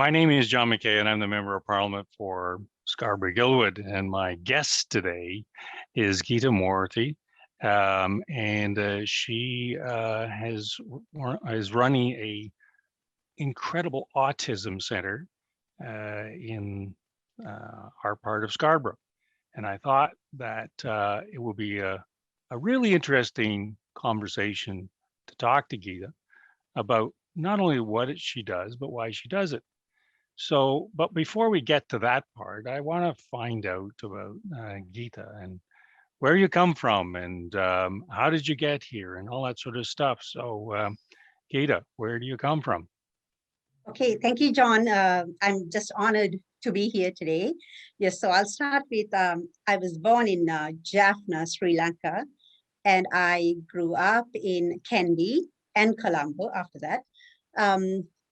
My name is John McKay, and I'm the Member of Parliament for Scarborough-Guildwood. And my guest today is Geetha Moorthy, and she is running a incredible autism center in our part of Scarborough. And I thought that it would be a really interesting conversation to talk to Geetha about not only what she does, but why she does it. So, but before we get to that part, I want to find out about Geetha and where you come from and how did you get here and all that sort of stuff. So, Geetha, where do you come from? Okay, thank you, John. I'm just honored to be here today. Yes, so I'll start with, I was born in Jaffna, Sri Lanka, and I grew up in Kandy and Colombo after that.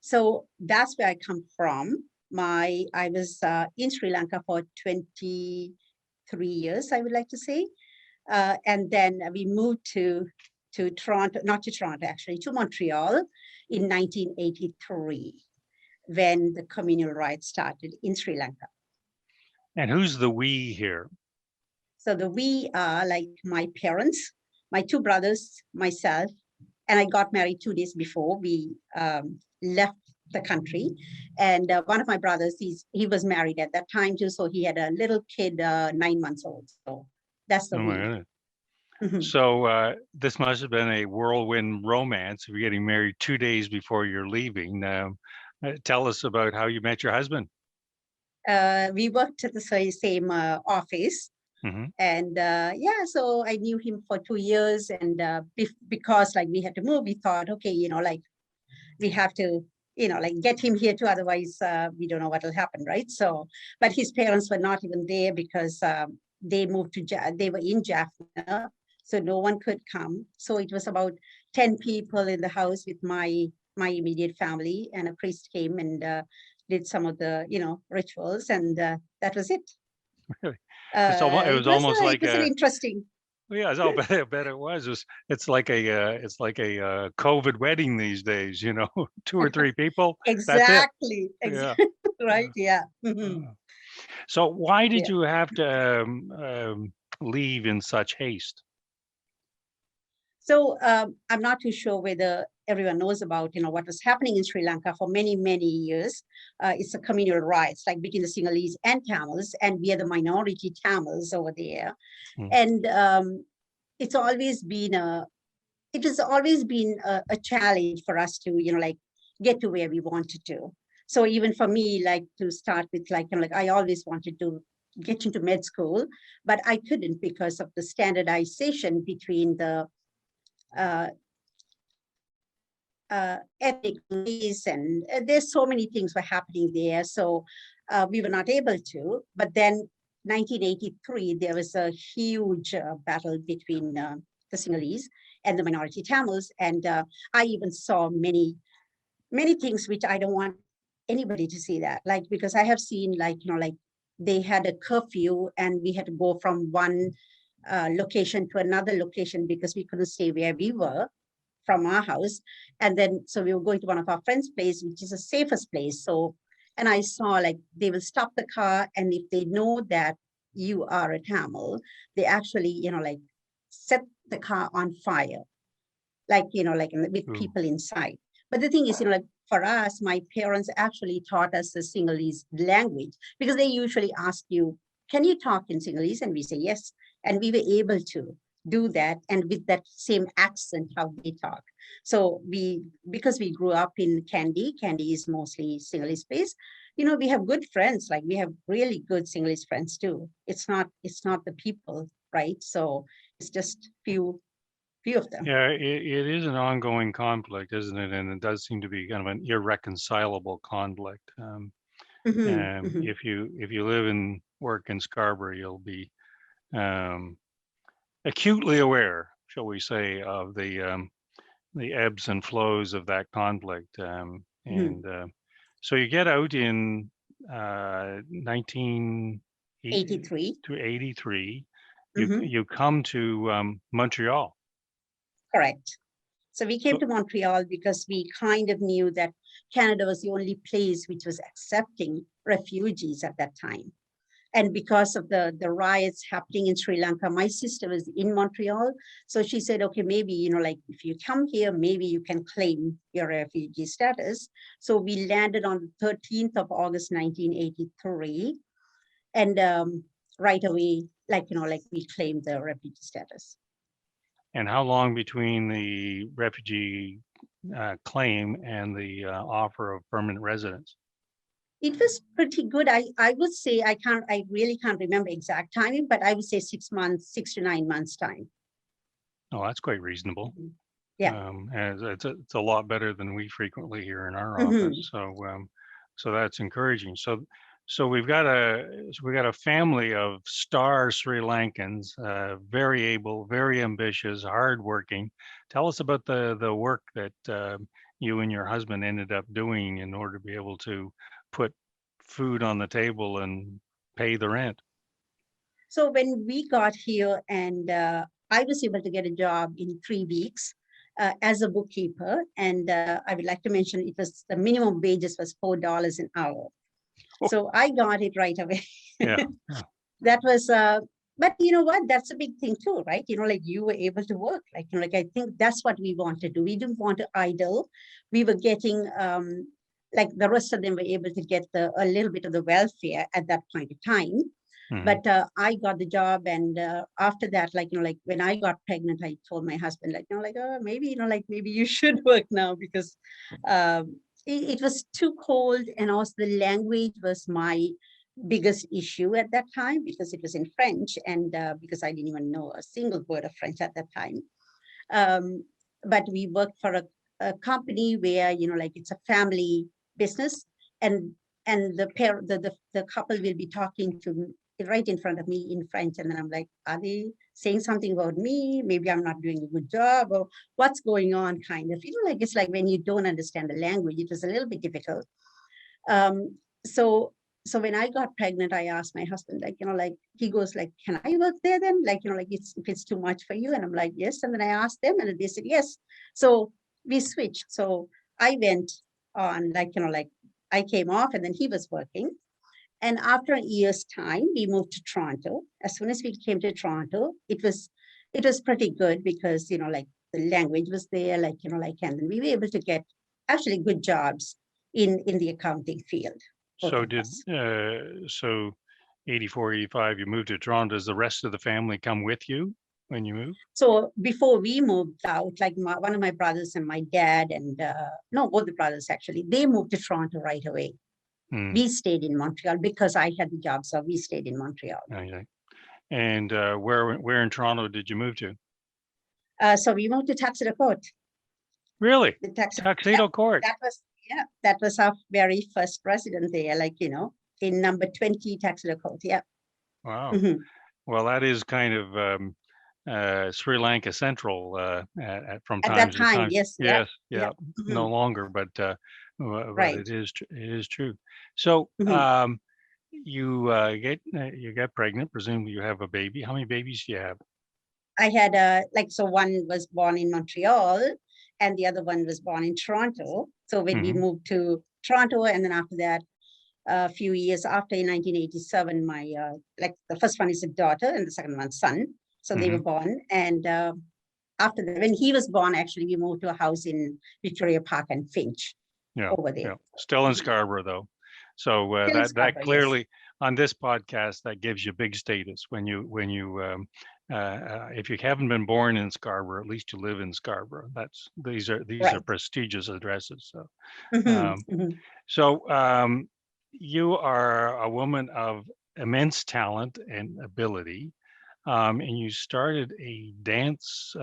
So that's where I come from. I was in Sri Lanka for 23 years, I would like to say. And then we moved to Toronto, not to Toronto actually, to Montreal in 1983, when the communal rights started in Sri Lanka. And who's the we here? So the we are like my parents, my two brothers, myself, and I got married 2 days before we left the country. And one of my brothers, he was married at that time too, so he had a little kid, 9 months old. So that's the Oh we. my goodness. Mhm. So this must have been a whirlwind romance if you're getting married 2 days before you're leaving. Tell us about how you met your husband. We worked at the same office. Mm-hmm. And yeah, so I knew him for 2 years. And because like we had to move, we thought, okay, like we have to, like get him here too. Otherwise, we don't know what will happen, right? So, but his parents were not even there because they moved to, they were in Jaffna, so no one could come. So it was about 10 people in the house with my immediate family, and a priest came and did some of the, rituals, and that was it. Really? It was almost like it was an interesting. yeah, I'll bet it was. It's like a COVID wedding these days, 2 or 3 people. That's it. Exactly. Yeah. Right. Yeah. Mhm. So why did Yeah. you have to leave in such haste? So I'm not too sure whether everyone knows about, what was happening in Sri Lanka for many, many years. It's a communal rights, like between the Sinhalese and Tamils, and we are the minority Tamils over there. Mm. And it's always been it has always been a challenge for us to, like get to where we wanted to. So even for me, like to start with, like, I always wanted to get into med school, but I couldn't because of the standardization between the uh, ethnic beliefs, and there's so many things were happening there. So we were not able to. But then 1983, there was a huge battle between the Sinhalese and the minority Tamils. And I even saw many, many things which I don't want anybody to see that. Like, because I have seen like, like they had a curfew and we had to go from one location to another location because we couldn't stay where we were from our house. And then, so we were going to one of our friends' place, which is the safest place. So, and I saw like they will stop the car, and if they know that you are a Tamil, they actually, like set the car on fire, like, like with people inside. But the thing is, like for us, my parents actually taught us the Sinhalese language, because they usually ask you, can you talk in Sinhalese? And we say yes. And we were able to do that, and with that same accent how they talk. So because we grew up in Kandy is mostly Sinhalese space, we have good friends, like we have really good Sinhalese friends too. It's not the people, right? So it's just few of them. Yeah, it is an ongoing conflict, isn't it? And it does seem to be kind of an irreconcilable conflict. If you live and work in Scarborough, you'll be acutely aware, shall we say, of the ebbs and flows of that conflict. And so you get out in 1983 to 83. You come to Montreal. Correct. So we came to Montreal because we kind of knew that Canada was the only place which was accepting refugees at that time. And because of the riots happening in Sri Lanka, my sister was in Montreal. So she said, okay, maybe, like if you come here, maybe you can claim your refugee status. So we landed on the 13th of August, 1983. And right away, like we claimed the refugee status. And how long between the refugee claim and the offer of permanent residence? It was pretty good. I would say I really can't remember exact timing, but I would say 6 months, 6 to 9 months time. Oh, that's quite reasonable. Yeah. And it's a lot better than we frequently hear in our Mhm. office. So that's encouraging. So we've got a family of star Sri Lankans, very able, very ambitious, hardworking. Tell us about the work that you and your husband ended up doing in order to be able to put food on the table and pay the rent. So when we got here and I was able to get a job in 3 weeks as a bookkeeper. And I would like to mention it was the minimum wages was $4 an hour. Oh. So I got it right away. Yeah. That was, but you know what? That's a big thing too, right? Like you were able to work. Like I think that's what we want to do. We didn't want to idle. We were getting, like the rest of them were able to get a little bit of the welfare at that point of time. Mhm. But I got the job, and after that, like when I got pregnant, I told my husband, maybe maybe you should work now because it was too cold, and also the language was my biggest issue at that time because it was in French, and because I didn't even know a single word of French at that time. But we worked for a company where it's a family business, and the couple will be talking to me right in front of me in French, and then I'm like, are they saying something about me? Maybe I'm not doing a good job, or what's going on? Kind of, it's like when you don't understand the language, it was a little bit difficult. So when I got pregnant, I asked my husband, he goes like, can I work there then? If it's too much for you. And I'm like, yes. And then I asked them and they said, yes. So we switched. So I went on I came off and then he was working. And after a year's time, we moved to Toronto. As soon as we came to Toronto, it was pretty good because, the language was there, and then we were able to get actually good jobs in the accounting field. So 84, 85, you moved to Toronto. Does the rest of the family come with you when you moved? So before we moved out, one of my brothers and my dad and no, both the brothers actually, they moved to Toronto right away. We stayed in Montreal because I had the job, so we stayed in Montreal. Okay. And where in Toronto did you move to? So we moved to Tuxedo Court. Really? The Tuxedo Court. That was our very first resident there, in number 20 Tuxedo Court. Yeah. Wow. Mhm. Well, that is kind of Sri Lanka Central from At time that to time, time. yes. Yes. Yeah. Yeah. Mhm. No longer, but Right. it is true. So Mhm. you get pregnant. Presumably you have a baby. How many babies do you have? I had so one was born in Montreal and the other one was born in Toronto. So when we moved to Toronto, and then after that, a few years after, in 1987, my the first one is a daughter and the second one son. So they were born. And after that, when he was born, actually, we moved to a house in Victoria Park and Finch over there. Yeah. Still in Scarborough though. So that clearly, yes, on this podcast, that gives you big status when you if you haven't been born in Scarborough, at least you live in Scarborough. These are prestigious addresses. So you are a woman of immense talent and ability, and you started a dance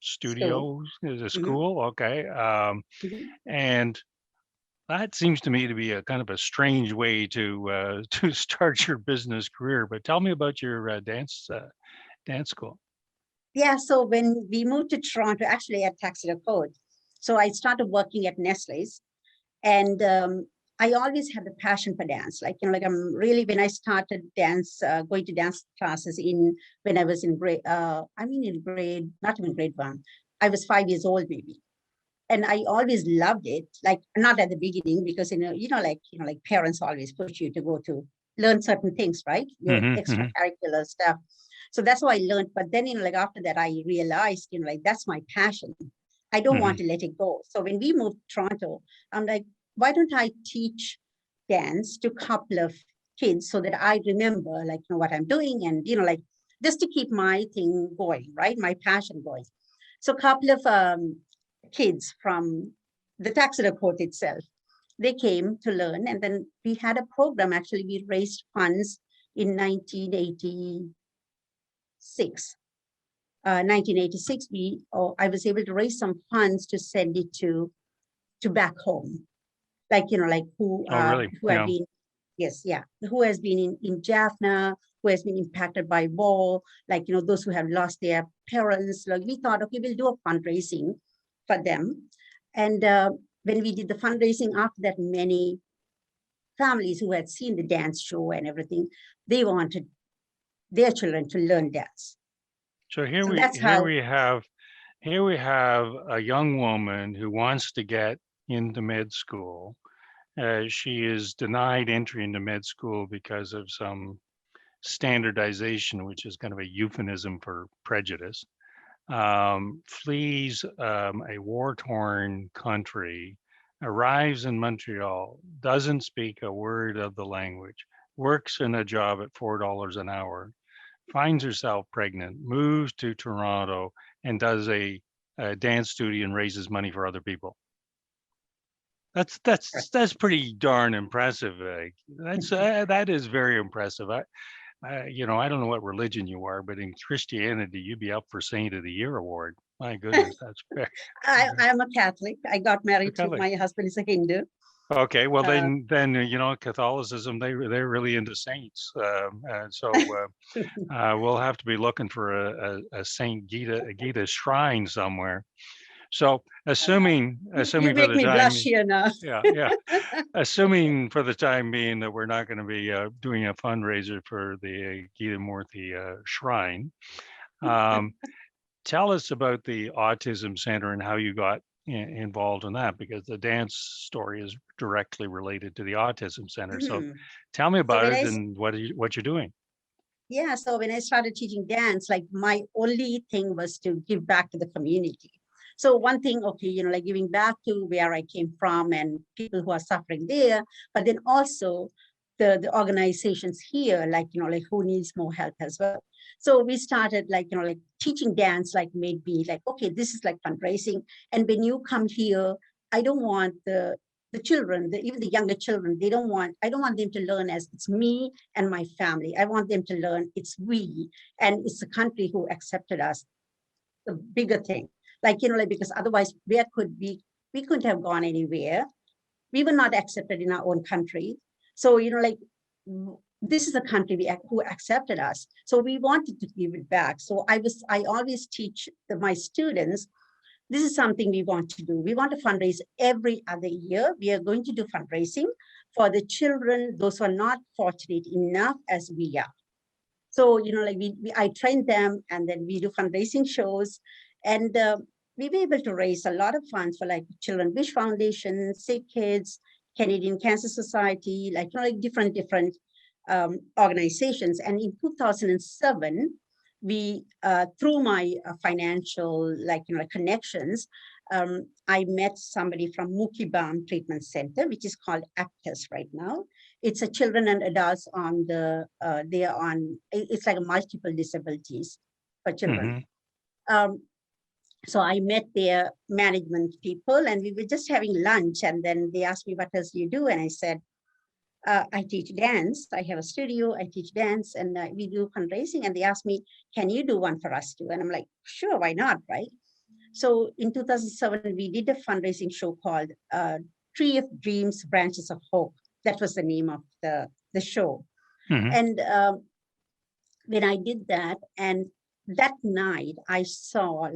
studio, is a school, okay, and that seems to me to be a kind of a strange way to start your business career. But tell me about your dance school. Yeah, so when we moved to Toronto, actually at Tuxedo Court, so I started working at Nestle's, and I always had the passion for dance. I'm really, when I started going to dance classes when I was in grade, not even grade 1, I was 5 years old maybe. And I always loved it, like not at the beginning, because like parents always push you to go to learn certain things, right? Your extracurricular stuff. So that's what I learned. But then, like after that, I realized, like that's my passion. I don't want to let it go. So when we moved to Toronto, I'm like, why don't I teach dance to a couple of kids so that I remember, like, what I'm doing, and like just to keep my thing going, right? My passion going. So a couple of kids from the Taxila court itself, they came to learn, and then we had a program. Actually, we raised funds in 1986. 1986, I was able to raise some funds to send it to back home, like who Oh, really? who have been, yes, yeah, who has been in Jaffna, who has been impacted by war, like those who have lost their parents. Like we thought, okay, we'll do a fundraising for them. And when we did the fundraising, after that, many families who had seen the dance show and everything, they wanted their children to learn dance. So here So we that's here how. we have here we have a young woman who wants to get into med school. She is denied entry into med school because of some standardization, which is kind of a euphemism for prejudice. Flees a war-torn country, arrives in Montreal, doesn't speak a word of the language, works in a job at $4 an hour, finds herself pregnant, moves to Toronto, and does a dance studio and raises money for other people. That's pretty darn impressive. That is very impressive. I don't know what religion you are, but in Christianity, you'd be up for Saint of the Year award. My goodness, that's fair. I'm a Catholic. I got married to my husband is a Hindu. Okay, well then Catholicism, they're really into saints, and so we'll have to be looking for a Saint Geetha shrine somewhere. So assuming You for make the me time, blush here now. yeah, assuming for the time being that we're not going to be doing a fundraiser for the Geetha Moorthy shrine, tell us about the Autism Center and how you got involved in that, because the dance story is directly related to the Autism Center. So tell me about it and what you're doing. Yeah, so when I started teaching dance, like my only thing was to give back to the community. So one thing, okay, like giving back to where I came from and people who are suffering there, but then also the organizations here, like, like who needs more help as well. So we started like teaching dance, like made me like, okay, this is like fundraising. And when you come here, I don't want the children, even the younger children, I don't want them to learn as it's me and my family. I want them to learn it's we, and it's the country who accepted us, the bigger thing. Like, because otherwise we couldn't have gone anywhere. We were not accepted in our own country. So, this is a country who accepted us. So we wanted to give it back. So I always teach my students, this is something we want to do. We want to fundraise every other year. We are going to do fundraising for the children, those who are not fortunate enough as we are. So, I train them, and then we do fundraising shows, and we were able to raise a lot of funds for like Children's Wish Foundation, Sick Kids, Canadian Cancer Society, different organizations. And in 2007, we through my financial connections, I met somebody from Mukibam Treatment Center, which is called ACTUS right now. It's a children and adults on it's like multiple disabilities for children. So I met their management people, and we were just having lunch, and then they asked me, what else do you do? And I said, I teach dance. I have a studio. I teach dance, and we do fundraising. And they asked me, can you do one for us too? And I'm like, sure, why not, right? So in 2007, we did a fundraising show called Tree of Dreams, Branches of Hope. That was the name of the show. And when I did that, and that night I saw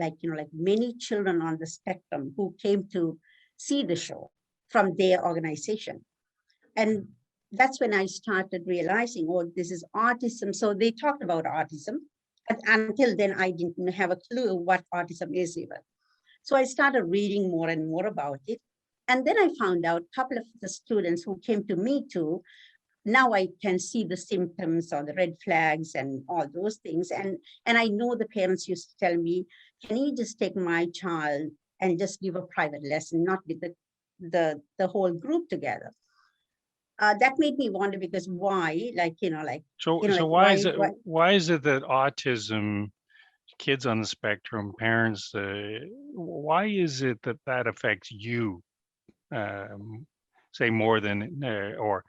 many children on the spectrum who came to see the show from their organization. And that's when I started realizing, oh, this is autism. So they talked about autism. But until then, I didn't have a clue what autism is even. So I started reading more and more about it. And then I found out a couple of the students who came to me too, now I can see the symptoms or the red flags and all those things. And I know the parents used to tell me, can you just take my child and just give a private lesson, not with the whole group together? That made me wonder, because why, like, So like why is it that autism, kids on the spectrum, parents, why is it that that affects you, say more than or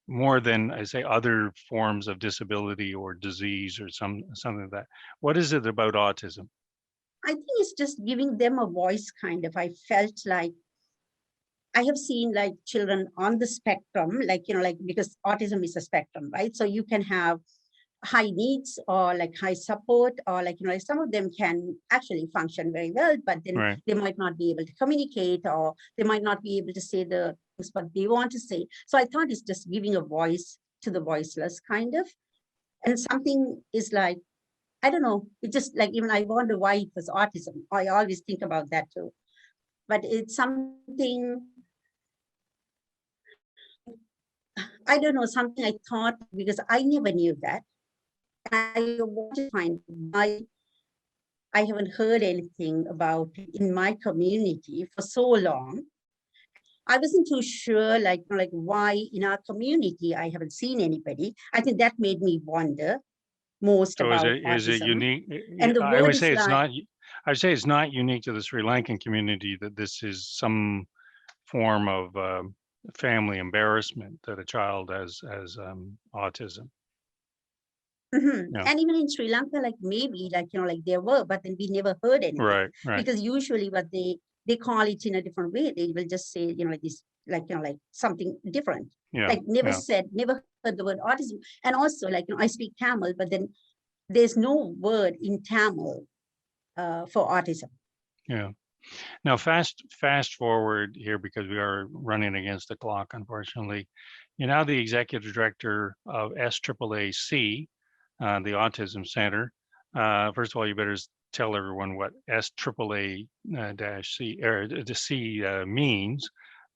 more than I say other forms of disability or disease or something like that? What is it about autism? I think it's just giving them a voice, kind of. I felt like I have seen like children on the spectrum, like, like, because autism is a spectrum, right? So you can have high needs or like high support, or like, some of them can actually function very well, but then Right. they might not be able to communicate, or they might not be able to say the things what they want to say. So I thought it's just giving a voice to the voiceless, kind of. And something is like, I don't know, it just like, even I wonder why it was autism. I always think about that too. But it's something, I don't know, something I thought, because I never knew that. I want to find why I haven't heard anything about it in my community for so long. I wasn't too sure, like why in our community I haven't seen anybody. I think that made me wonder most So about is it autism. unique? And the I word would is say it's like, not. I would say it's not unique to the Sri Lankan community that this is some form of family embarrassment that a child has autism. Yeah. and even in Sri Lanka, like maybe like, like there were, but then we never heard anything. Right. Right. Because usually what they call it in a different way. They will just say, like this, like, like something different. Yeah. Like never Yeah. never heard the word autism. And also like, I speak Tamil, but then there's no word in Tamil for autism. Yeah. Now, fast forward here, because we are running against the clock, unfortunately. You're now the executive director of SAAC, the Autism Center. First of all, you better tell everyone what SAAA dash C or the C means,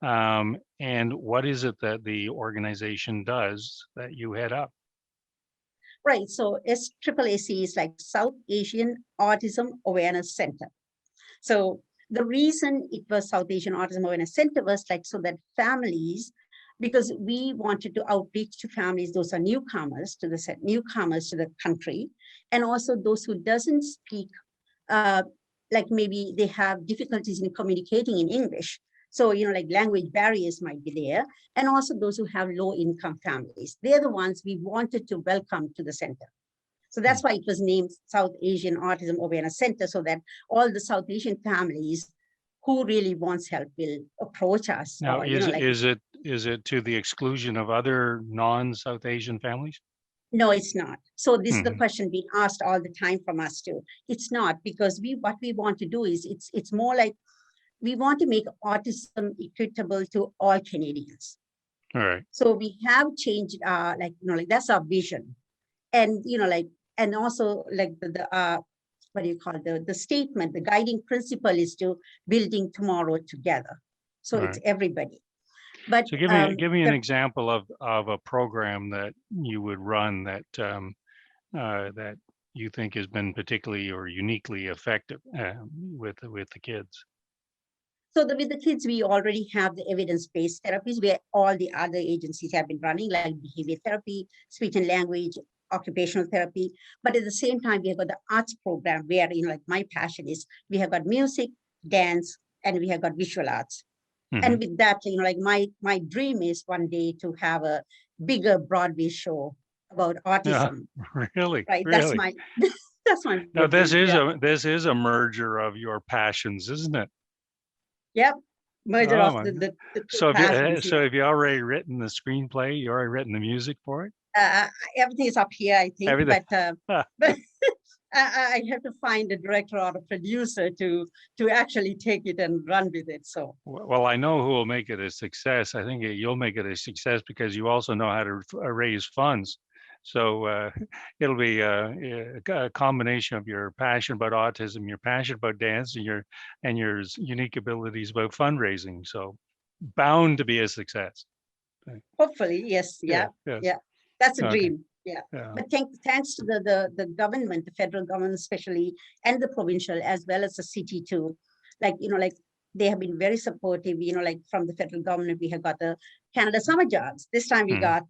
and what is it that the organization does that you head up? Right. So SAAC is like South Asian Autism Awareness Center. So the reason it was South Asian Autism Awareness Center was like so that families, because we wanted to outreach to families, those are newcomers to the country, and also those who doesn't speak, like maybe they have difficulties in communicating in English. So, like language barriers might be there, and also those who have low income families. They're the ones we wanted to welcome to the center. So that's why it was named South Asian Autism Awareness Center, so that all the South Asian families who really wants help will approach us. Now, Or, is it to the exclusion of other non-South Asian families? no, it's not. So this is the Mhm. question being asked all the time from us too. It's not, because what we want to do is it's more like we want to make autism equitable to all Canadians. All right. So we have changed, like that's our vision, and and also like the what do you call the statement, the guiding principle is to building tomorrow together. So All it's right. everybody. But So give me an example of a program that you would run that that you think has been particularly or uniquely effective with the kids. so with the kids, we already have the evidence-based therapies where all the other agencies have been running, like behavior therapy, speech and language, occupational therapy. But at the same time, we have got the arts program where, like my passion is, we have got music, dance, and we have got visual arts. Mhm. And with that, like my dream is one day to have a bigger Broadway show about Yeah, autism. really, Right. That's really. my that's my Now big dream. Yeah. this is a merger of your passions, isn't it? Yep. Merger Oh of my God. the two So passions. Yeah. have you already written the screenplay? You already written the music for it? Everything is up here, I think, Everything. but I have to find a director or a producer to actually take it and run with it. So Well, I know who will make it a success. I think you'll make it a success because you also know how to raise funds. So it'll be a combination of your passion about autism, your passion about dance, and your unique abilities about fundraising. So bound to be a success. Hopefully, yes, Yeah. yeah, Yes. yeah. That's a Okay. dream. Yeah. Yeah. But thanks to the government, the federal government especially, and the provincial as well as the city too. Like, like they have been very supportive, like from the federal government, we have got the Canada Summer Jobs. This time we Mhm. got,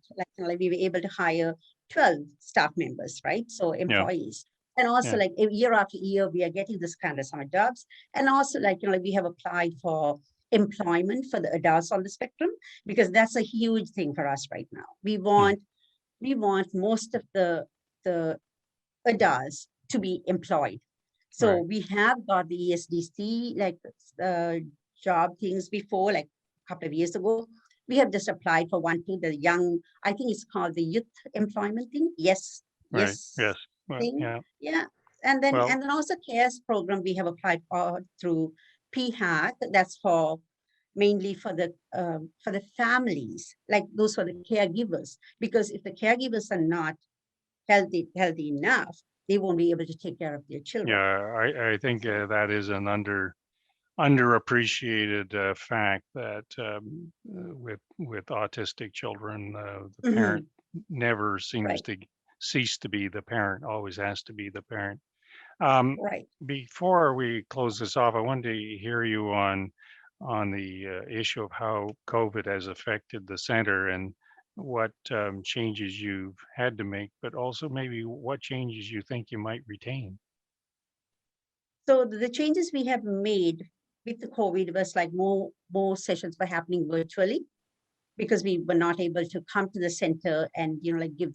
like we were able to hire 12 staff members, right? So Yeah. employees. And also Yeah. like year after year, we are getting this Canada Summer Jobs. And also like, we have applied for employment for the adults on the spectrum, because that's a huge thing for us right now. We want most of the adults to be employed. So Right. we have got the ESDC like job things before, like a couple of years ago. We have just applied for one thing, the young, I think it's called the youth employment thing. Yes, Right. yes Yes. Well, thing. yeah. Yeah. And then Well, also CARES program we have applied for through PHAC. That's for mainly for the families, like those for the caregivers. Because if the caregivers are not healthy enough, they won't be able to take care of their children. yeah, I think that is an underappreciated fact that with autistic children, the parent never seems Right, to cease to be the parent, always has to be the parent. Um, right. Before we close this off, I wanted to hear you on the issue of how COVID has affected the center and what changes you've had to make, but also maybe what changes you think you might retain. So the changes we have made with the COVID was like more sessions were happening virtually, because we were not able to come to the center and like give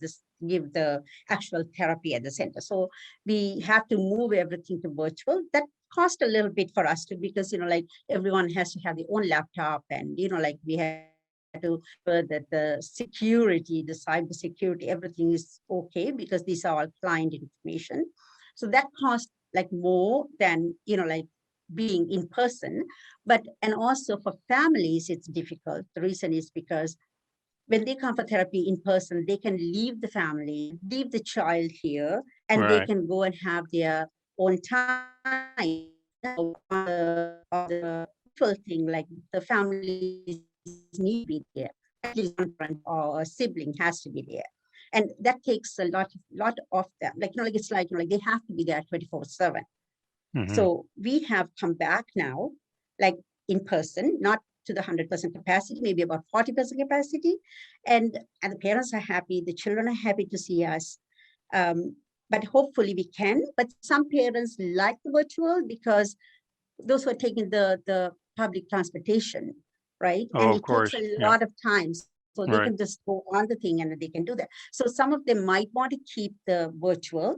the actual therapy at the center. So we have to move everything to virtual. That cost a little bit for us too, because like everyone has to have their own laptop, and like we had to that the security, the cyber security, everything is okay, because these are all client information. So that cost like more than like being in person. But and also for families it's difficult. The reason is because when they come for therapy in person, they can leave the family, leave the child here, and they Right. can go and have their own time. So, the virtual thing, like the families need to be there, at least one parent or a sibling has to be there, and that takes a lot of them. Like like it's like like they have to be there 24/7. Hmm. So we have come back now, like in person, not to the 100% capacity, maybe about 40% capacity. And the parents are happy, the children are happy to see us. But hopefully we can. But some parents like the virtual because those who are taking the public transportation, right? Oh, And of it takes course. a Yeah. lot of time. So they Right. can just go on the thing and they can do that. So some of them might want to keep the virtual,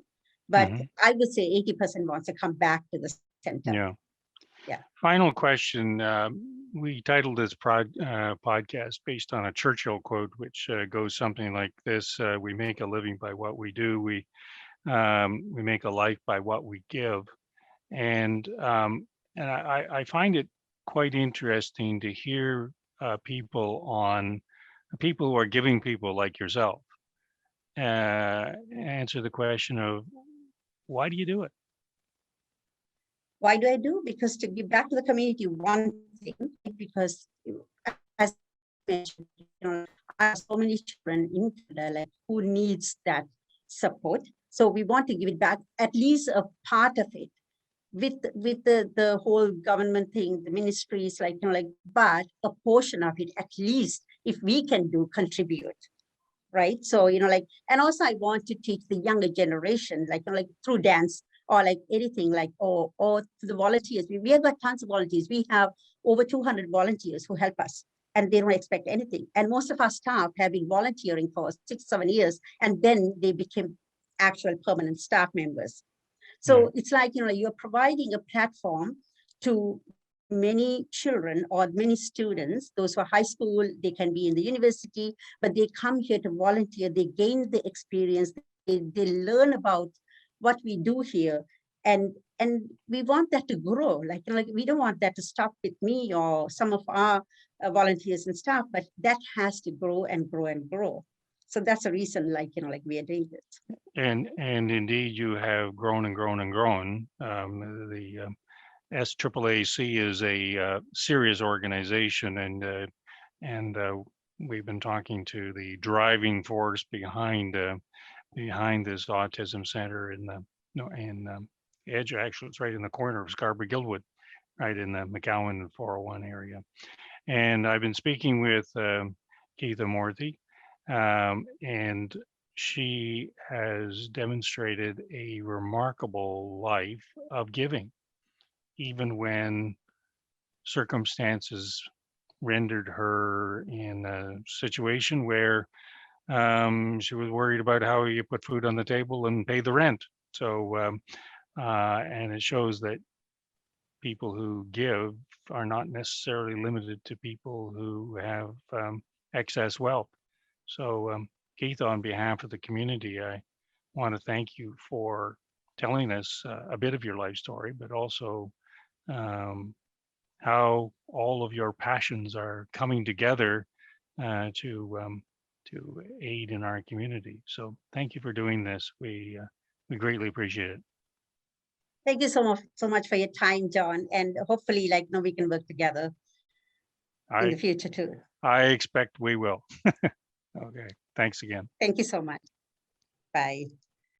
but Hmm. I would say 80% wants to come back to the center. Yeah. Yeah. Final question. We titled this podcast based on a Churchill quote, which goes something like this: "We make a living by what we do. We make a life by what we give." And I find it quite interesting to hear people who are giving people like yourself answer the question of why do you do it? Why do I do? Because to give back to the community, one thing, because as I mentioned, I have so many children in Canada, like who needs that support. So we want to give it back, at least a part of it, with the whole government thing, the ministries, like like, but a portion of it, at least, if we can do, contribute. Right. So, like, and also I want to teach the younger generation, like, like through dance or like anything, like, or the volunteers. We have got tons of volunteers. We have over 200 volunteers who help us, and they don't expect anything. And most of our staff have been volunteering for 6-7 years, and then they became actual permanent staff members. Yeah. So it's like, you're providing a platform to many children or many students, those who are high school, they can be in the university, but they come here to volunteer, they gain the experience, they learn about what we do here. And we want that to grow. Like we don't want that to stop with me or some of our volunteers and staff, but that has to grow and grow and grow. So that's the reason, like, like we are doing this. And indeed, you have grown and grown and grown. The SAAC is a serious organization, and we've been talking to the driving force behind this autism center in the Edge. Actually, it's right in the corner of Scarborough-Guildwood, right in the McGowan 401 area. And I've been speaking with Geetha Moorthy, and she has demonstrated a remarkable life of giving, even when circumstances rendered her in a situation where she was worried about how you put food on the table and pay the rent. So, and it shows that people who give are not necessarily limited to people who have excess wealth. So, Geetha, on behalf of the community, I want to thank you for telling us a bit of your life story, but also how all of your passions are coming together to aid in our community. So thank you for doing this. We greatly appreciate it. Thank you so much for your time, John. And hopefully, like, we can work together in the future too. I expect we will. Okay. Thanks again. Thank you so much. Bye.